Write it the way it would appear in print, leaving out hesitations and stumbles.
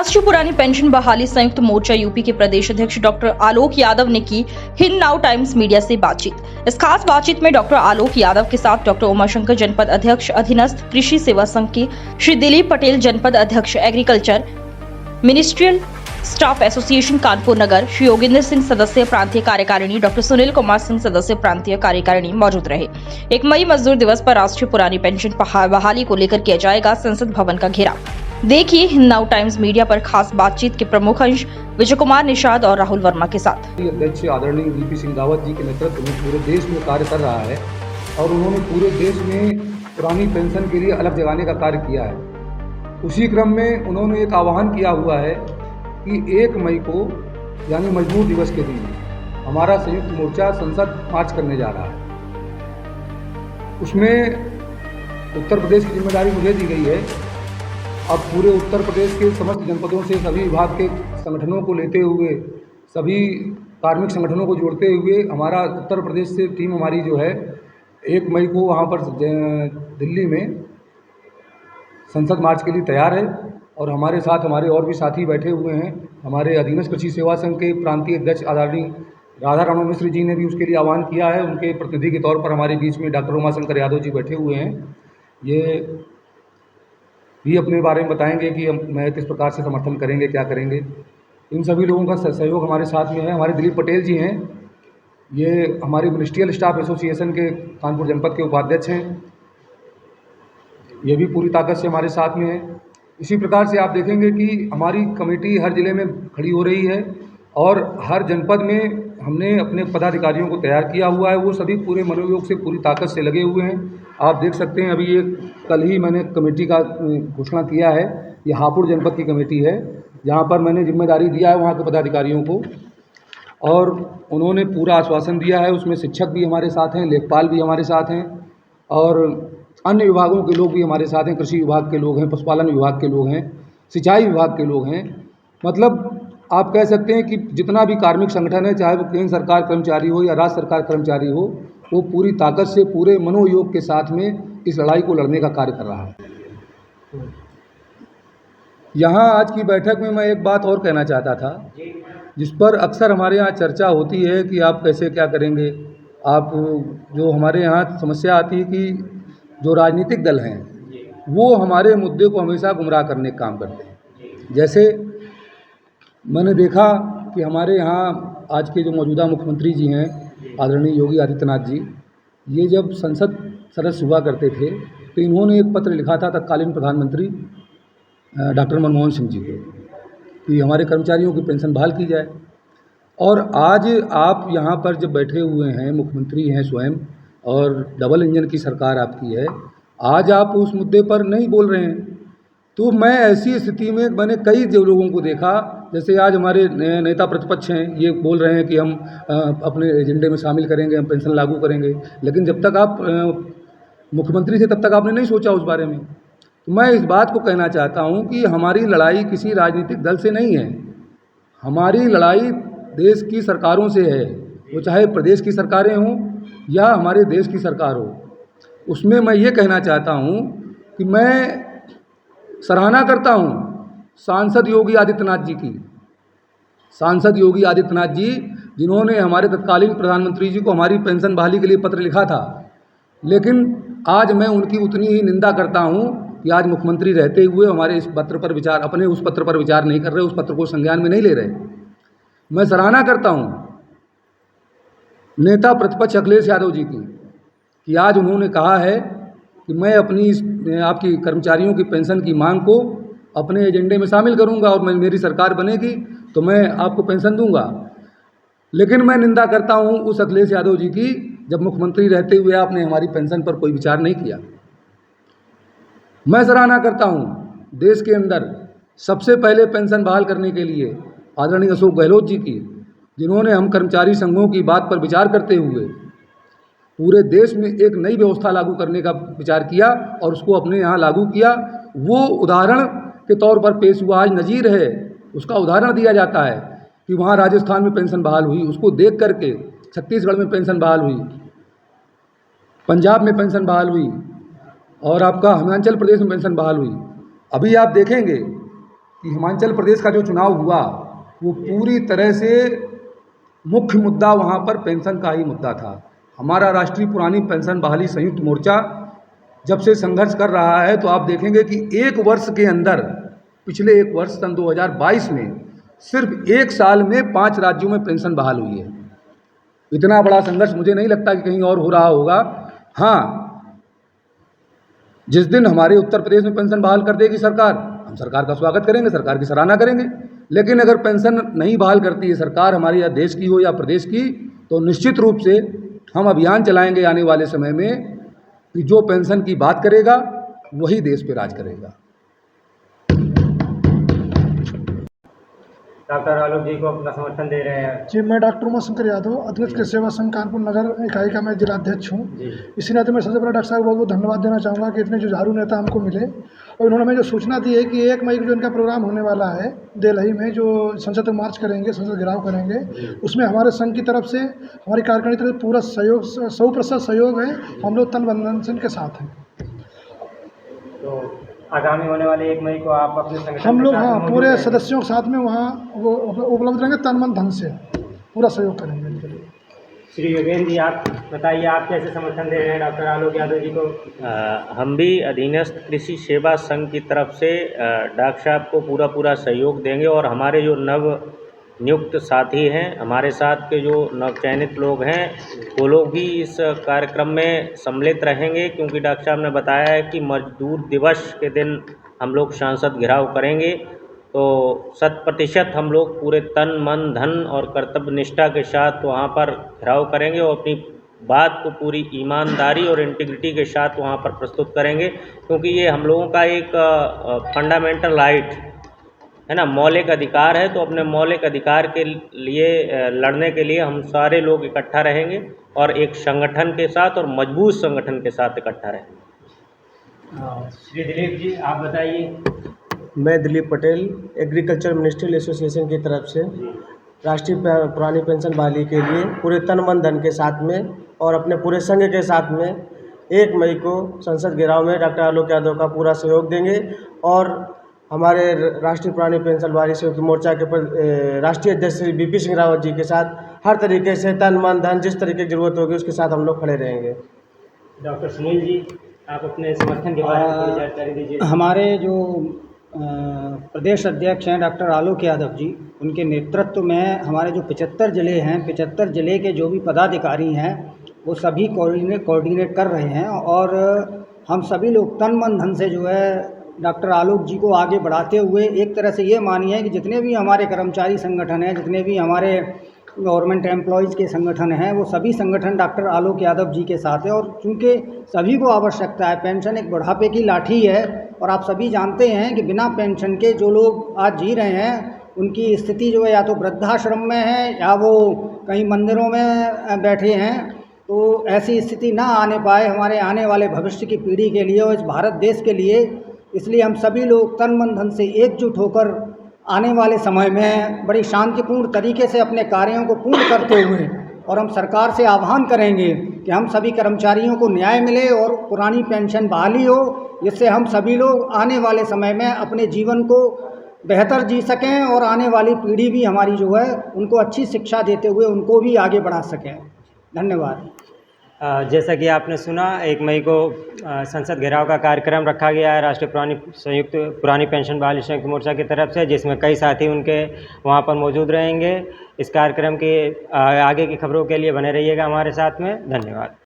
राष्ट्रीय पुरानी पेंशन बहाली संयुक्त मोर्चा यूपी के प्रदेश अध्यक्ष डॉक्टर आलोक यादव ने की हिंद नाउ टाइम्स मीडिया से बातचीत। इस खास बातचीत में डॉक्टर आलोक यादव के साथ डॉक्टर उमाशंकर जनपद अध्यक्ष अधीनस्थ कृषि सेवा संघ के श्री दिलीप पटेल जनपद अध्यक्ष agriculture ministerial staff association Kanpur Nagar, Shri Yogendra Singh सदस्य प्रांतीय कार्यकारिणी, डॉक्टर सुनील कुमार सिंह सदस्य प्रांतीय कार्यकारिणी मौजूद रहे। 1 मई मजदूर दिवस पर राष्ट्रीय पुरानी पेंशन बहाली को लेकर किया जाएगा संसद भवन का घेराव। देखिए हिंद नाउ टाइम्स मीडिया पर खास बातचीत के प्रमुख अंश विजय कुमार निषाद और राहुल वर्मा के साथ। अध्यक्ष आदरणीय वीपी सिंह रावत जी के नेतृत्व में पूरे देश में कार्य कर रहा है और उन्होंने पूरे देश में पुरानी पेंशन के लिए अलग जगाने का कार्य किया है। उसी क्रम में उन्होंने एक आह्वान किया हुआ है कि 1 मई को यानी मजदूर दिवस के दिन हमारा संयुक्त मोर्चा संसद मार्च करने जा रहा है। उसमें उत्तर प्रदेश की जिम्मेदारी मुझे दी गई है। अब पूरे उत्तर प्रदेश के समस्त जनपदों से सभी विभाग के संगठनों को लेते हुए, सभी कार्मिक संगठनों को जोड़ते हुए हमारा उत्तर प्रदेश से टीम हमारी जो है 1 मई को वहाँ पर दिल्ली में संसद मार्च के लिए तैयार है। और हमारे साथ हमारे और भी साथी बैठे हुए हैं। हमारे अधीनस्थ कृषि सेवा संघ के प्रांतीय अध्यक्ष आदरणीय राधा रमण मिश्र जी ने भी उसके लिए आह्वान किया है। उनके प्रतिनिधि के तौर पर हमारे बीच में डॉक्टर उमाशंकर यादव जी बैठे हुए हैं। ये भी अपने बारे में बताएंगे कि मैं किस प्रकार से समर्थन करेंगे, क्या करेंगे। इन सभी लोगों का सहयोग हमारे साथ में है। हमारे दिलीप पटेल जी हैं, ये हमारे मिनिस्ट्रियल स्टाफ एसोसिएशन के कानपुर जनपद के उपाध्यक्ष हैं। ये भी पूरी ताकत से हमारे साथ में है। इसी प्रकार से आप देखेंगे कि हमारी कमेटी हर ज़िले में खड़ी हो रही है और हर जनपद में हमने अपने पदाधिकारियों को तैयार किया हुआ है। वो सभी पूरे मनोयोग से, पूरी ताकत से लगे हुए हैं। आप देख सकते हैं, अभी ये कल ही मैंने कमेटी का घोषणा किया है। ये हापुड़ जनपद की कमेटी है, जहाँ पर मैंने जिम्मेदारी दिया है वहाँ के पदाधिकारियों को, और उन्होंने पूरा आश्वासन दिया है। उसमें शिक्षक भी हमारे साथ हैं, लेखपाल भी हमारे साथ हैं और अन्य विभागों के लोग भी हमारे साथ हैं। कृषि विभाग के लोग हैं, पशुपालन विभाग के लोग हैं, सिंचाई विभाग के लोग हैं। मतलब आप कह सकते हैं कि जितना भी कार्मिक संगठन है, चाहे वो केंद्र सरकार कर्मचारी हो या राज्य सरकार कर्मचारी हो, वो पूरी ताकत से, पूरे मनोयोग के साथ में इस लड़ाई को लड़ने का कार्य कर रहा है। यहाँ आज की बैठक में मैं एक बात और कहना चाहता था, जिस पर अक्सर हमारे यहाँ चर्चा होती है कि आप कैसे क्या करेंगे। आप जो हमारे यहाँ समस्या आती है कि जो राजनीतिक दल हैं वो हमारे मुद्दे को हमेशा गुमराह करने का काम करते हैं। जैसे मैंने देखा कि हमारे यहाँ आज के जो मौजूदा मुख्यमंत्री जी हैं आदरणीय योगी आदित्यनाथ जी, ये जब संसद सदस्य हुआ करते थे तो इन्होंने एक पत्र लिखा था तत्कालीन प्रधानमंत्री डॉक्टर मनमोहन सिंह जी को कि हमारे कर्मचारियों की पेंशन बहाल की जाए। और आज आप यहाँ पर जब बैठे हुए हैं, मुख्यमंत्री हैं स्वयं और डबल इंजन की सरकार आपकी है, आज आप उस मुद्दे पर नहीं बोल रहे हैं। तो मैं ऐसी स्थिति में मैंने कई लोगों को देखा, जैसे आज हमारे नेता प्रतिपक्ष हैं, ये बोल रहे हैं कि हम अपने एजेंडे में शामिल करेंगे, हम पेंशन लागू करेंगे, लेकिन जब तक आप मुख्यमंत्री थे तब तक आपने नहीं सोचा उस बारे में। तो मैं इस बात को कहना चाहता हूँ कि हमारी लड़ाई किसी राजनीतिक दल से नहीं है, हमारी लड़ाई देश की सरकारों से है। वो चाहे प्रदेश की सरकारें हों या हमारे देश की सरकार हो। उसमें मैं ये कहना चाहता हूँ कि मैं सराहना करता हूँ सांसद योगी आदित्यनाथ जी की, सांसद योगी आदित्यनाथ जी जिन्होंने हमारे तत्कालीन प्रधानमंत्री जी को हमारी पेंशन बहाली के लिए पत्र लिखा था। लेकिन आज मैं उनकी उतनी ही निंदा करता हूँ कि आज मुख्यमंत्री रहते हुए हमारे इस पत्र पर विचार, अपने उस पत्र पर विचार नहीं कर रहे, उस पत्र को संज्ञान में नहीं ले रहे। मैं सराहना करता हूँ नेता प्रतिपक्ष अखिलेश यादव जी की कि आज उन्होंने कहा है कि मैं अपनी आपकी कर्मचारियों की पेंशन की मांग को अपने एजेंडे में शामिल करूंगा और मेरी सरकार बनेगी तो मैं आपको पेंशन दूंगा। लेकिन मैं निंदा करता हूं उस अखिलेश यादव जी की, जब मुख्यमंत्री रहते हुए आपने हमारी पेंशन पर कोई विचार नहीं किया। मैं सराहना करता हूं देश के अंदर सबसे पहले पेंशन बहाल करने के लिए आदरणीय अशोक गहलोत जी की, जिन्होंने हम कर्मचारी संघों की बात पर विचार करते हुए पूरे देश में एक नई व्यवस्था लागू करने का विचार किया और उसको अपने यहाँ लागू किया। वो उदाहरण के तौर पर पेश हुआ, आज नज़ीर है, उसका उदाहरण दिया जाता है कि वहाँ राजस्थान में पेंशन बहाल हुई, उसको देख करके छत्तीसगढ़ में पेंशन बहाल हुई, पंजाब में पेंशन बहाल हुई और आपका हिमाचल प्रदेश में पेंशन बहाल हुई। अभी आप देखेंगे कि हिमाचल प्रदेश का जो चुनाव हुआ वो पूरी तरह से मुख्य मुद्दा वहाँ पर पेंशन का ही मुद्दा था। हमारा राष्ट्रीय पुरानी पेंशन बहाली संयुक्त मोर्चा जब से संघर्ष कर रहा है तो आप देखेंगे कि एक वर्ष के अंदर, पिछले एक वर्ष सन 2022 में सिर्फ एक साल में 5 राज्यों में पेंशन बहाल हुई है। इतना बड़ा संघर्ष मुझे नहीं लगता कि कहीं और हो रहा होगा। हाँ, जिस दिन हमारे उत्तर प्रदेश में पेंशन बहाल कर देगी सरकार, हम सरकार का स्वागत करेंगे, सरकार की सराहना करेंगे। लेकिन अगर पेंशन नहीं बहाल करती है सरकार, हमारी या देश की हो या प्रदेश की, तो निश्चित रूप से हम अभियान चलाएंगे आने वाले समय में कि जो पेंशन की बात करेगा वही देश पे राज करेगा। डॉक्टर आलोक जी को अपना समर्थन दे रहे हैं। जी, मैं डॉक्टर उमाशंकर यादव, अध्यक्ष कृषि सेवा संघ कानपुर नगर इकाई का मैं जिलाध्यक्ष हूँ। इसी नाते मैं सबसे पहले डॉक्टर साहब को बहुत बहुत धन्यवाद देना चाहूँगा कि इतने जुझारू नेता हमको मिले और उन्होंने हमें जो सूचना दी है कि 1 मई को जो इनका प्रोग्राम होने वाला है दिल्ली में, जो संसद मार्च करेंगे, संसद घेराव करेंगे, उसमें हमारे संघ की तरफ से, हमारी कार्यकारिणी की तरफ से पूरा सहयोग, 100% सहयोग है। हम लोग तन बंधन से इनके साथ हैं। तो आगामी होने वाले 1 मई को आप अपने संगठन हम के लोग साथ हाँ मौजूद पूरे रहेंगे। सदस्यों के साथ में वहाँ वो उपलब्ध रहेंगे, तन मन धन से पूरा सहयोग करेंगे इनके लिए। श्री योगेंद्र जी, आप बताइए, आप कैसे समर्थन दे रहे हैं डॉक्टर आलोक यादव जी को? हम भी अधीनस्थ कृषि सेवा संघ की तरफ से डॉक्टर साहब को पूरा सहयोग देंगे और हमारे जो नव नियुक्त साथी हैं, हमारे साथ के जो नवचयनित लोग हैं, वो लोग भी इस कार्यक्रम में सम्मिलित रहेंगे, क्योंकि डॉक्टर साहब ने बताया है कि मजदूर दिवस के दिन हम लोग सांसद घेराव करेंगे। तो 100% हम लोग पूरे तन मन धन और कर्तव्य निष्ठा के साथ वहाँ पर घेराव करेंगे और अपनी बात को पूरी ईमानदारी और इंटीग्रिटी के साथ वहाँ पर प्रस्तुत करेंगे, क्योंकि ये हम लोगों का एक फंडामेंटल राइट है ना, मौलिक अधिकार है। तो अपने मौलिक अधिकार के लिए लड़ने के लिए हम सारे लोग इकट्ठा रहेंगे और एक संगठन के साथ और मजबूत संगठन के साथ इकट्ठा रहेंगे। श्री दिलीप जी, आप बताइए। मैं Dilip Patel, agriculture ministerial association की तरफ से राष्ट्रीय पुरानी पेंशन बहाली के लिए पूरे तन मन धन के साथ में और अपने पूरे संघ के साथ में 1 मई को संसद घेराव में डॉक्टर आलोक यादव का पूरा सहयोग देंगे और हमारे राष्ट्रीय पुरानी पेंशन बहाली संयुक्त मोर्चा के राष्ट्रीय अध्यक्ष श्री बीपी सिंह रावत जी के साथ हर तरीके से तन मन धन जिस तरीके की जरूरत होगी उसके साथ हम लोग खड़े रहेंगे। डॉक्टर सुनील जी, आप अपने समर्थन के बारे में थोड़ी जानकारी दीजिए। हमारे जो प्रदेश अध्यक्ष हैं डॉक्टर आलोक यादव जी, उनके नेतृत्व में हमारे जो 75 ज़िले हैं, 75 ज़िले के जो भी पदाधिकारी हैं वो सभी कोऑर्डिनेट कर रहे हैं और हम सभी लोग तन मन धन से जो है डॉक्टर आलोक जी को आगे बढ़ाते हुए, एक तरह से ये मानिए कि जितने भी हमारे कर्मचारी संगठन हैं, जितने भी हमारे गवर्नमेंट एम्प्लॉयज़ के संगठन हैं, वो सभी संगठन डॉक्टर आलोक यादव जी के साथ है। और चूँकि सभी को आवश्यकता है, पेंशन एक बुढ़ापे की लाठी है और आप सभी जानते हैं कि बिना पेंशन के जो लोग आज जी रहे हैं उनकी स्थिति जो है या तो वृद्धाश्रम में है या वो कहीं मंदिरों में बैठे हैं। तो ऐसी स्थिति ना आने पाए हमारे आने वाले भविष्य की पीढ़ी के लिए और इस भारत देश के लिए, इसलिए हम सभी लोग तन मन धन से एकजुट होकर आने वाले समय में बड़ी शांतिपूर्ण तरीके से अपने कार्यों को पूर्ण करते हुए और हम सरकार से आह्वान करेंगे कि हम सभी कर्मचारियों को न्याय मिले और पुरानी पेंशन बहाली हो, जिससे हम सभी लोग आने वाले समय में अपने जीवन को बेहतर जी सकें और आने वाली पीढ़ी भी हमारी जो है उनको अच्छी शिक्षा देते हुए उनको भी आगे बढ़ा सकें। धन्यवाद। जैसा कि आपने सुना, 1 मई को संसद घेराव का कार्यक्रम रखा गया है राष्ट्रीय पुरानी पेंशन बहाली संयुक्त मोर्चा की तरफ से, जिसमें कई साथी उनके वहां पर मौजूद रहेंगे। इस कार्यक्रम के आगे की खबरों के लिए बने रहिएगा हमारे साथ में। धन्यवाद।